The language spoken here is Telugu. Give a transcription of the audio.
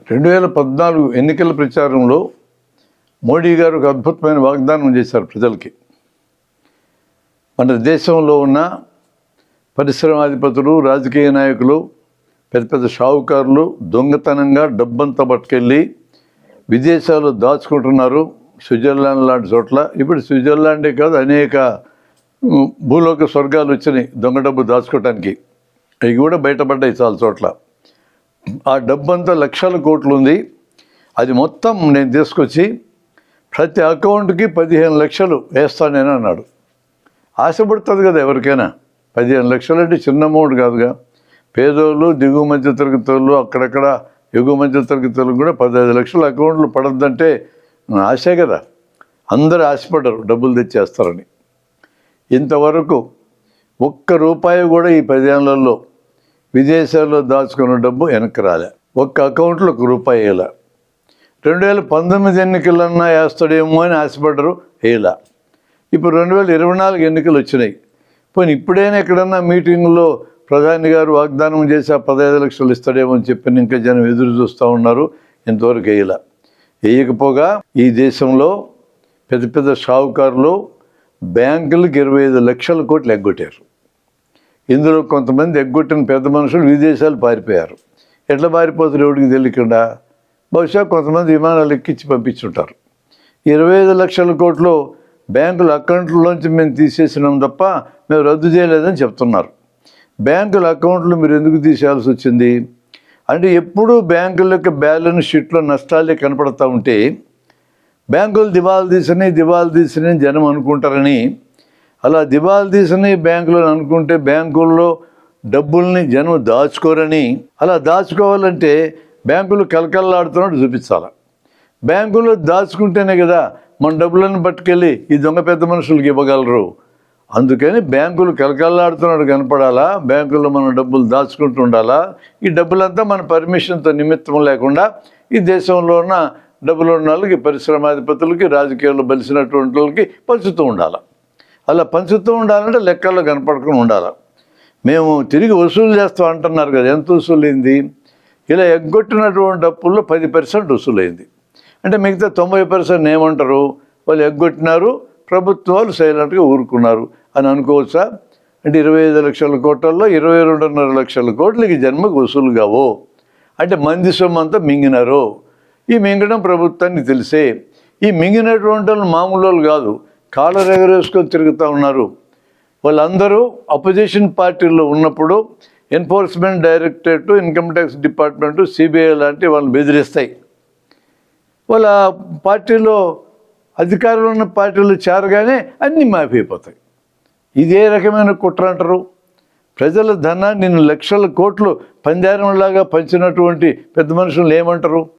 2014 ఎన్నికల ప్రచారంలో మోడీ గారు ఒక అద్భుతమైన వాగ్దానం చేశారు ప్రజలకి. మన దేశంలో ఉన్న పరిశ్రమాధిపతులు, రాజకీయ నాయకులు, పెద్ద పెద్ద షావుకారులు దొంగతనంగా డబ్బంతా పట్టుకెళ్ళి విదేశాల్లో దాచుకుంటున్నారు. స్విట్జర్లాండ్ లాంటి చోట్ల ఇప్పుడు స్విట్జర్లాండే కాదు, అనేక భూలోక స్వర్గాలు వచ్చినాయి దొంగ డబ్బు దాచుకోవటానికి. అవి కూడా బయటపడ్డాయి చాలా చోట్ల. ఆ డబ్బంతా లక్షల కోట్లు ఉంది. అది మొత్తం నేను తీసుకొచ్చి ప్రతి అకౌంట్కి 15 లక్షలు వేస్తాను నేను అన్నాడు. ఆశపడుతుంది కదా ఎవరికైనా. 15 లక్షలు అంటే చిన్న అమౌంట్ కాదుగా. పేదోళ్ళు, దిగువ మధ్య తరగతి వాళ్ళు, అక్కడక్కడ ఎగువ మధ్య తరగతి వాళ్ళు కూడా 15 లక్షల అకౌంట్లు పడద్దంటే ఆశే కదా. అందరూ ఆశపడ్డారు డబ్బులు తెచ్చేస్తారని. ఇంతవరకు ఒక్క రూపాయి కూడా ఈ 10 ఏళ్లలో విదేశాల్లో దాచుకున్న డబ్బు వెనక్కి రాలే. ఒక్క అకౌంట్లో ₹1 వేయలా. 2019 ఎన్నికలన్నా వేస్తాడేమో అని ఆశపడ్డరు, వేయలా. ఇప్పుడు 2024 ఎన్నికలు వచ్చినాయి. పోనీ ఇప్పుడైనా ఎక్కడన్నా మీటింగుల్లో ప్రధాని గారు వాగ్దానం చేసి ఆ 15 లక్షలు ఇస్తాడేమో అని చెప్పి ఇంకా జనం ఎదురు చూస్తూ ఉన్నారు. ఇంతవరకు వేయలా. వేయకపోగా ఈ దేశంలో పెద్ద పెద్ద షావుకారులు బ్యాంకులకు 25 లక్షల కోట్లు ఎగ్గొట్టారు. ఇందులో కొంతమంది ఎగ్గొట్టిన పెద్ద మనుషులు విదేశాలు పారిపోయారు. ఎట్లా పారిపోతారు ఎవరికి తెలియకుండా. బహుశా కొంతమంది విమానాలు ఎక్కించి పంపించుంటారు. 25 లక్షల కోట్లు బ్యాంకుల అకౌంట్లలోంచి మేము తీసేసినాం తప్ప మేము రద్దు చేయలేదని చెప్తున్నారు. బ్యాంకుల అకౌంట్లు మీరు ఎందుకు తీసేయాల్సి వచ్చింది అంటే, ఎప్పుడూ బ్యాంకుల యొక్క బ్యాలెన్స్ షీట్లో నష్టాలే కనపడతా ఉంటే బ్యాంకులు దివాలు తీసినాయి జనం అనుకుంటారని, అలా దివాలు తీసినాయి బ్యాంకులు అనుకుంటే బ్యాంకుల్లో డబ్బుల్ని జనం దాచుకోరని, అలా దాచుకోవాలంటే బ్యాంకులు కలకల్లాడుతున్నట్టు చూపించాలి. బ్యాంకుల్లో దాచుకుంటేనే కదా మన డబ్బులను పట్టుకెళ్ళి ఈ దొంగ పెద్ద మనుషులకి ఇవ్వగలరు. అందుకని బ్యాంకులు కలకల్లాడుతున్నట్టు కనపడాలా, బ్యాంకుల్లో మనం డబ్బులు దాచుకుంటూ ఉండాలా. ఈ డబ్బులంతా మన పర్మిషన్తో నిమిత్తం లేకుండా ఈ దేశంలో ఉన్న డబ్బులు ఉన్న వాళ్ళకి, పరిశ్రమాధిపతులకి, రాజకీయాల్లో బలిసినటువంటి వాళ్ళకి పంచుతూ ఉండాలి. అలా పంచుతూ ఉండాలంటే లెక్కల్లో కనపడకుండా ఉండాలి. మేము తిరిగి వసూలు చేస్తాం అంటున్నారు కదా, ఎంత వసూలైంది? ఇలా ఎగ్గొట్టినటువంటి అప్పుల్లో 10% వసూలైంది. అంటే మిగతా 90% ఏమంటారు? వాళ్ళు ఎగ్గొట్టినారు, ప్రభుత్వాలు సైలెంట్గా ఊరుకున్నారు అని అనుకోవచ్చా? అంటే 25 లక్షల కోట్లలో 22.5 లక్షల కోట్లకి జన్మకు వసూలు కావు. అంటే మంది సొమ్ము అంతా మింగినారు. ఈ మింగడం ప్రభుత్వానికి తెలిసే. ఈ మింగినటువంటి వాళ్ళు మామూలు వాళ్ళు కాదు, కాలర్ ఎగరేసుకొని తిరుగుతూ ఉన్నారు. వాళ్ళందరూ అపోజిషన్ పార్టీల్లో ఉన్నప్పుడు enforcement directorate, income tax department, CBI లాంటి వాళ్ళని బెదిరిస్తాయి. వాళ్ళ పార్టీలో అధికారంలో ఉన్న పార్టీలు చేరగానే అన్నీ మాఫీ. ఇదే రకమైన కుట్ర అంటారు. ప్రజల ధనాన్ని లక్షల కోట్లు పంజారంలాగా పంచినటువంటి పెద్ద మనుషులు ఏమంటారు?